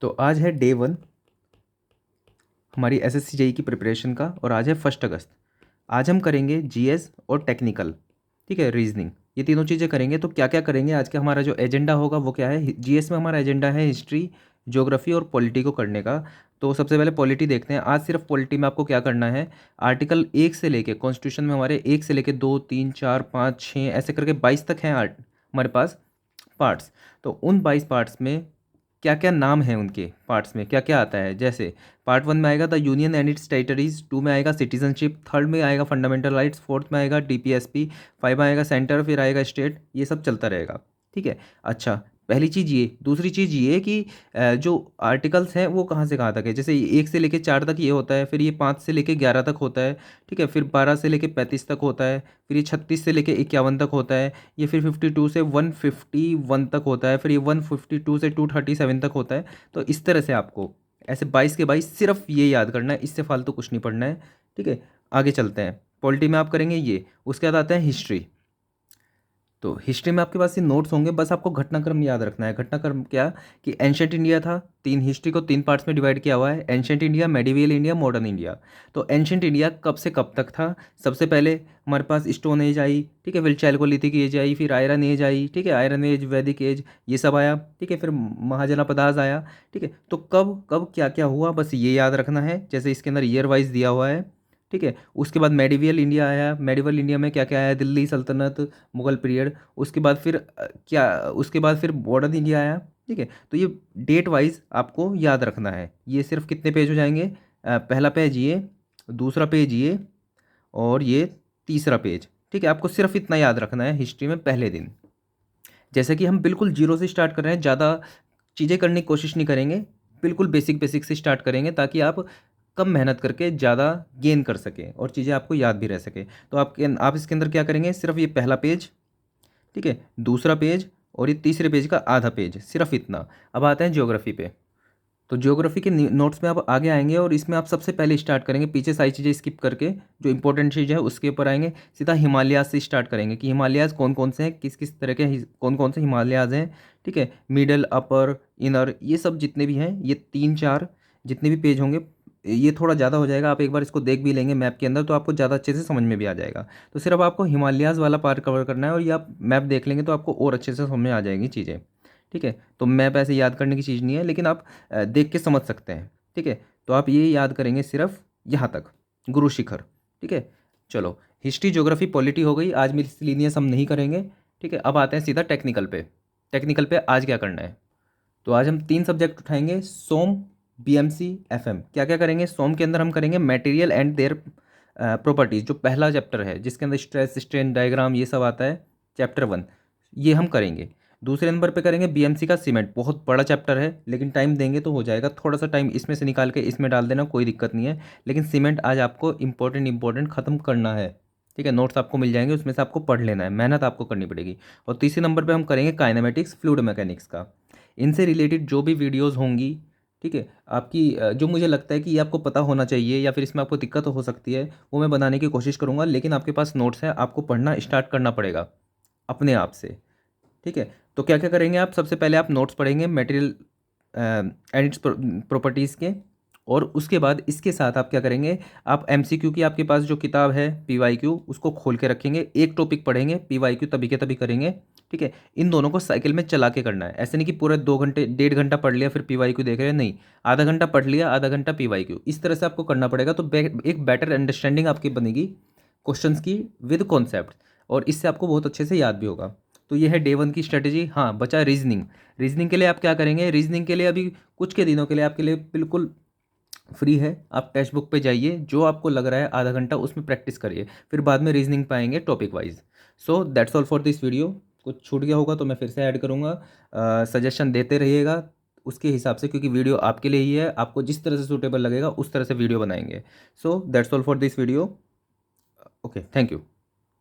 तो आज है डे 1 हमारी एसएससी जेई की प्रिपरेशन का और आज है 1 अगस्त। आज हम करेंगे जीएस और टेक्निकल, ठीक है, रीजनिंग, ये तीनों चीज़ें करेंगे। तो क्या क्या करेंगे आज का हमारा जो एजेंडा होगा वो क्या है। जीएस में हमारा एजेंडा है हिस्ट्री, ज्योग्राफी और पॉलिटी को करने का। तो सबसे पहले पॉलिटी देखते हैं। आज सिर्फ पॉलिटी में आपको क्या करना है, आर्टिकल 1 से लेके, कॉन्स्टिट्यूशन में हमारे 1 से लेके 2 3 4 5 6 ऐसे करके 22 तक हैं हमारे पास पार्ट्स। तो उन 22 पार्ट्स में क्या क्या नाम है, उनके पार्ट्स में क्या क्या आता है। जैसे पार्ट 1 में आएगा the union and it's territories, 2 में आएगा सिटीजनशिप, 3rd में आएगा फंडामेंटल राइट्स, 4th में आएगा डीपीएसपी, 5 में आएगा सेंटर, फिर आएगा स्टेट। ये सब चलता रहेगा, ठीक है। अच्छा, पहली चीज़ ये। दूसरी चीज़ ये कि जो आर्टिकल्स हैं वो कहाँ से कहाँ तक है। जैसे 1 से लेके 4 तक ये होता है, फिर ये 5 से लेके 11 तक होता है, ठीक है। फिर 12 से लेके 35 तक होता है, फिर ये 36 से लेके 51 तक होता है, ये फिर 52 से 151 तक होता है, फिर ये 152 से 237 तक होता है। तो इस तरह से आपको ऐसे 22 के 22 सिर्फ ये याद करना है, इससे फालतू कुछ नहीं पढ़ना है, ठीक है। आगे चलते हैं। पॉलिटी में आप करेंगे ये। उसके बाद आता है हिस्ट्री। तो हिस्ट्री में आपके पास ये नोट्स होंगे, बस आपको घटनाक्रम याद रखना है। घटनाक्रम क्या कि एंशंट इंडिया था, तीन हिस्ट्री को 3 पार्ट्स में डिवाइड किया हुआ है। Ancient India, medieval India, modern India. तो एंशंट इंडिया कब से कब तक था। सबसे पहले हमारे पास स्टोन एज आई, ठीक है, फिर चैल्कोलिथिक एज आई, फिर आयरन एज आई, ठीक है, आयरन एज, वैदिक एज, ये सब आया, ठीक है। फिर महाजनापदास आया, ठीक है। तो कब कब क्या क्या हुआ, बस ये याद रखना है। जैसे इसके अंदर ईयर वाइज दिया हुआ है, ठीक है। उसके बाद मेडिवियल इंडिया आया। मेडिवल इंडिया में क्या क्या आया, दिल्ली सल्तनत, मुगल पीरियड। उसके बाद फिर उसके बाद फिर मॉडर्न इंडिया आया, ठीक है। तो ये डेट वाइज आपको याद रखना है। ये सिर्फ कितने पेज हो जाएंगे, पहला पेज ये, दूसरा पेज ये, और ये तीसरा पेज, ठीक है। आपको सिर्फ इतना याद रखना है हिस्ट्री में पहले दिन। जैसे कि हम बिल्कुल जीरो से स्टार्ट कर रहे हैं, ज़्यादा चीज़ें करने की कोशिश नहीं करेंगे, बिल्कुल बेसिक बेसिक से स्टार्ट करेंगे ताकि आप कम मेहनत करके ज़्यादा गेन कर सकें और चीज़ें आपको याद भी रह सके। तो आप इसके अंदर क्या करेंगे, सिर्फ ये पहला पेज, ठीक है, दूसरा पेज और ये तीसरे पेज का आधा पेज, सिर्फ इतना। अब आते हैं ज्योग्राफी पे। तो ज्योग्राफी के नोट्स में आप आगे आएंगे और इसमें आप सबसे पहले स्टार्ट करेंगे, पीछे सारी चीज़ें स्किप करके जो इंपॉर्टेंट चीज़ है उसके ऊपर आएंगे। सीधा हिमालयाज से स्टार्ट करेंगे कि हिमालयाज कौन कौन से हैं, किस किस तरह के कौन कौन से हिमालयाज हैं, ठीक है। मिडल, अपर, इनर, ये सब जितने भी हैं, ये 3 4 जितने भी पेज होंगे, ये थोड़ा ज़्यादा हो जाएगा। आप एक बार इसको देख भी लेंगे मैप के अंदर तो आपको ज़्यादा अच्छे से समझ में भी आ जाएगा। तो सिर्फ आपको हिमालयाज वाला पार्ट कवर करना है और ये आप मैप देख लेंगे तो आपको और अच्छे से समझ में आ जाएंगी चीज़ें, ठीक है। तो मैप ऐसे याद करने की चीज़ नहीं है, लेकिन आप देख के समझ सकते हैं, ठीक है। तो आप ये याद करेंगे सिर्फ यहाँ तक, गुरु शिखर, ठीक है। चलो, हिस्ट्री, ज्योग्राफी, पॉलिटी हो गई। आज मिसलिनियस हम नहीं करेंगे, ठीक है। अब आते हैं सीधा टेक्निकल पे। टेक्निकल पे आज क्या करना है। तो आज हम 3 सब्जेक्ट उठाएंगे, सोम, बीएमसी, एफएम। क्या क्या करेंगे, सोम के अंदर हम करेंगे मटेरियल एंड देयर प्रॉपर्टीज, जो पहला चैप्टर है जिसके अंदर स्ट्रेस, स्ट्रेन, डायग्राम ये सब आता है, चैप्टर 1, ये हम करेंगे। दूसरे नंबर पे करेंगे बीएमसी का सीमेंट। बहुत बड़ा चैप्टर है लेकिन टाइम देंगे तो हो जाएगा। थोड़ा सा टाइम इसमें से निकाल के इसमें डाल देना, कोई दिक्कत नहीं है। लेकिन सीमेंट आज आपको इंपॉर्टेंट ख़त्म करना है, ठीक है। नोट्स आपको मिल जाएंगे, उसमें से आपको पढ़ लेना है, मेहनत आपको करनी पड़ेगी। और तीसरे नंबर पे हम करेंगे काइनेमेटिक्स, फ्लूइड मैकेनिक्स का। इनसे रिलेटेड जो भी वीडियोज़ होंगी, ठीक है, आपकी जो मुझे लगता है कि ये आपको पता होना चाहिए या फिर इसमें आपको दिक्कत हो सकती है, वो मैं बनाने की कोशिश करूँगा। लेकिन आपके पास नोट्स है, आपको पढ़ना स्टार्ट करना पड़ेगा अपने आप से, ठीक है। तो क्या क्या करेंगे आप, सबसे पहले आप नोट्स पढ़ेंगे मटेरियल एंड इट्स प्रॉपर्टीज़ के। और उसके बाद इसके साथ आप क्या करेंगे, आप एमसीक्यू की आपके पास जो किताब है पीवाईक्यू, उसको खोल के रखेंगे। एक टॉपिक पढ़ेंगे, पीवाईक्यू तभी के तभी करेंगे, ठीक है। इन दोनों को साइकिल में चला के करना है। ऐसे नहीं कि पूरे 2 घंटे 1.5 घंटा पढ़ लिया फिर पीवाईक्यू देख रहे हैं, नहीं। आधा घंटा पढ़ लिया, आधा घंटा पीवाईक्यू, इस तरह से आपको करना पड़ेगा। तो एक बेटर अंडरस्टैंडिंग आपकी बनेगी क्वेश्चंस की विद कॉन्सेप्ट, और इससे आपको बहुत अच्छे से याद भी होगा। तो ये है डे 1 की स्ट्रेटेजी। हाँ, बचा रीजनिंग। रीजनिंग के लिए आप क्या करेंगे, रीजनिंग के लिए अभी कुछ के दिनों के लिए आपके लिए बिल्कुल फ्री है। आप टेक्स्ट बुक पे जाइए, जो आपको लग रहा है आधा घंटा उसमें प्रैक्टिस करिए, फिर बाद में रीजनिंग पाएंगे topic wise. So that's all for this video. कुछ छूट गया होगा तो मैं फिर से ऐड करूँगा। सजेशन देते रहिएगा उसके हिसाब से, क्योंकि वीडियो आपके लिए ही है। आपको जिस तरह से सूटेबल लगेगा उस तरह से वीडियो बनाएंगे। So that's all for this video. Okay, thank you.